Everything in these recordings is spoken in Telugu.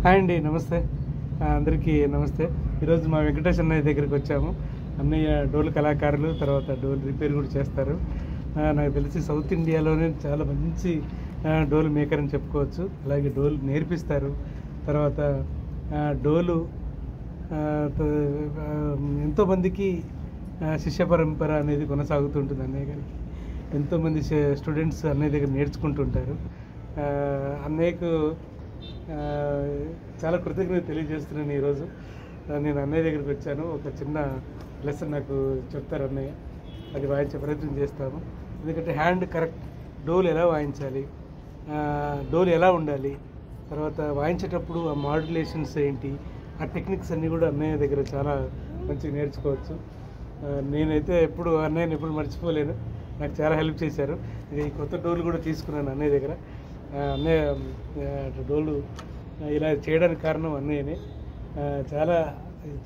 హాయ్ అండి, నమస్తే. అందరికీ నమస్తే. ఈరోజు మా వెంకటేష్ అన్నయ్య దగ్గరికి వచ్చాము. అన్నయ్య డోలు కళాకారులు, తర్వాత డోలు రిపేర్ కూడా చేస్తారు. నాకు తెలిసి సౌత్ ఇండియాలోనే చాలా మంచి డోలు మేకర్ అని చెప్పుకోవచ్చు. అలాగే డోలు నేర్పిస్తారు. తర్వాత డోలు ఎంతోమందికి శిష్య పరంపర అనేది కొనసాగుతుంటుంది అన్నయ్య గారికి. ఎంతోమంది స్టూడెంట్స్ అన్నయ్య దగ్గర నేర్చుకుంటుంటారు. అన్నయ్యకు చాలా కృతజ్ఞత తెలియజేస్తున్నాను. ఈరోజు నేను అన్నయ్య దగ్గరికి వచ్చాను. ఒక చిన్న లెసన్ నాకు చెప్తారు అన్నయ్య, అది వాయించే ప్రయత్నం చేస్తాము. ఎందుకంటే హ్యాండ్ కరెక్ట్ డోలు ఎలా వాయించాలి, డోలు ఎలా ఉండాలి, తర్వాత వాయించేటప్పుడు ఆ మాడ్యులేషన్స్ ఏంటి, ఆ టెక్నిక్స్ అన్నీ కూడా అన్నయ్య దగ్గర చాలా మంచిగా నేర్చుకోవచ్చు. నేనైతే అన్నయ్యని ఎప్పుడు మర్చిపోలేను. నాకు చాలా హెల్ప్ చేశారు. ఈ కొత్త డోలు కూడా తీసుకున్నాను అన్నయ్య దగ్గర. అన్నయ్య డోలు ఇలా చేయడానికి కారణం అన్నయ్యనే. చాలా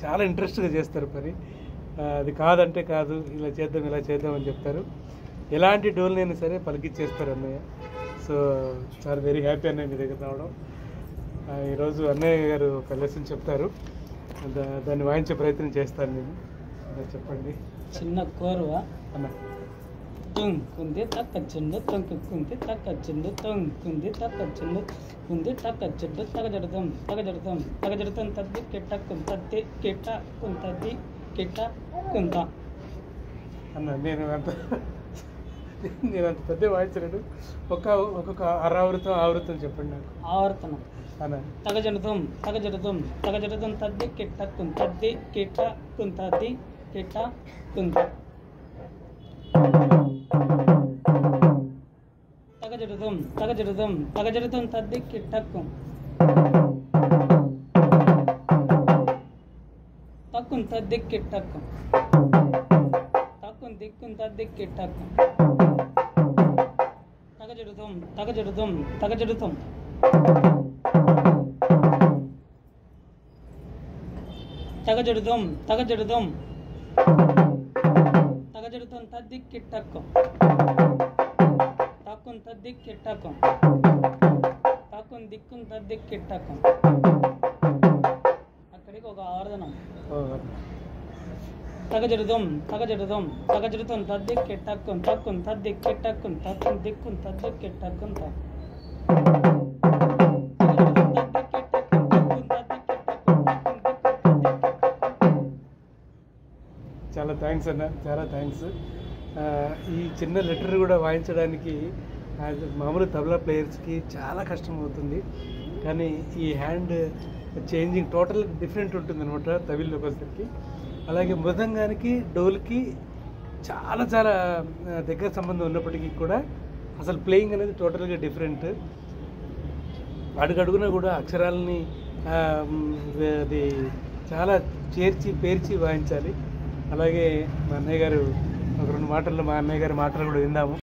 చాలా ఇంట్రెస్ట్గా చేస్తారు పని. అది కాదంటే కాదు, ఇలా చేద్దాం అని చెప్తారు. ఎలాంటి డోల్నైనా సరే పలికిచ్చేస్తారు అన్నయ్య. సో చాలా వెరీ హ్యాపీ అన్నయ్య మీ దగ్గర రావడం. ఈరోజు అన్నయ్య గారు ఒక లెసన్ చెప్తారు, దాన్ని వాయించే ప్రయత్నం చేస్తాను నేను. చెప్పండి. చిన్న కోరువ అన్న. కుంది తక్కచ్చుండు తొంకుంది తక్కచ్చుండు తొంకుంది తక్కచ్చుండు కుంది తక్కచ్చుండు తగజడతాం తద్ది కెట్ట కుంతద్ది కెట్ట కుంతద్ది కెట్ట కుంత అన్న. నేను అంత పెద్ద వాయించలేడు. ఒక్కొక్క ఆవృతం చెప్పండి నాకు. ఆవర్తనం అన్న. తగజడతాం తద్ది కెట్ట కుంతద్ది కెట్ట కుంతద్ది కెట్ట కుంత తగజడతాం తద్ది కిట్టక్కుం తక్కుం తద్ది కిట్టక్కుం తక్కుం దిక్కుం తద్ది కిట్టక్కుం తగజడతాం తగజడతాం తగజడతాం తద్ది కిట్టక్కుం తక్కుం తద్ది కిట్టకం తక్కుం దిక్కుం తద్ది కిట్టకం. అక్కడికి ఒక ఆవర్ధనం. తగజడదాం తద్ది కిట్టకం తక్కుం తద్ది కిట్టకం తక్కుం దిక్కుం తద్ది కిట్టకం. చాలా థ్యాంక్స్ అన్న, చాలా థ్యాంక్స్. ఈ చిన్న లెటర్ కూడా వాయించడానికి మామూలు తబలా ప్లేయర్స్కి చాలా కష్టం అవుతుంది. కానీ ఈ హ్యాండ్ చేంజింగ్ టోటల్ డిఫరెంట్ ఉంటుంది అనమాట తవిల్లోకి వచ్చేసరికి. అలాగే మృదంగానికి డోల్కి చాలా చాలా దగ్గర సంబంధం ఉన్నప్పటికీ కూడా అసలు ప్లేయింగ్ అనేది టోటల్గా డిఫరెంట్. అడుగడుగునా కూడా అక్షరాలని అది చాలా పేర్చి వాయించాలి. అలాగే మా అన్నయ్య గారు ఒక 2 మాటల్లో మా అన్నయ్య గారి మాటలు కూడా విందాము.